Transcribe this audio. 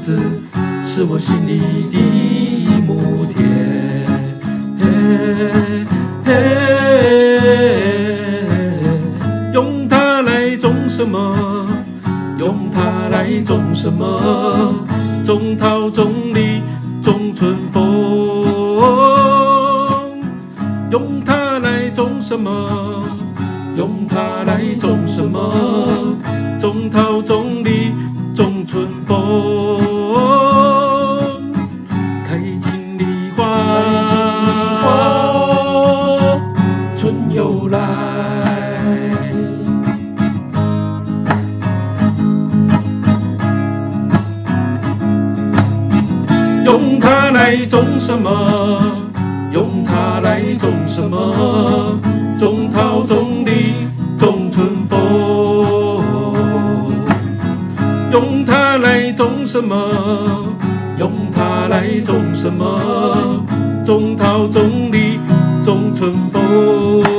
子，是我心里的母田。用它来种什么？用它来种什么？种桃种李种春风。用它来种什么？用它来种什么？种桃种李种春风。开尽梨花，春又来。用它来种什么？用它来种什么？种桃种李种春风。用它来种什么？用它来种什么？种桃种李种春风。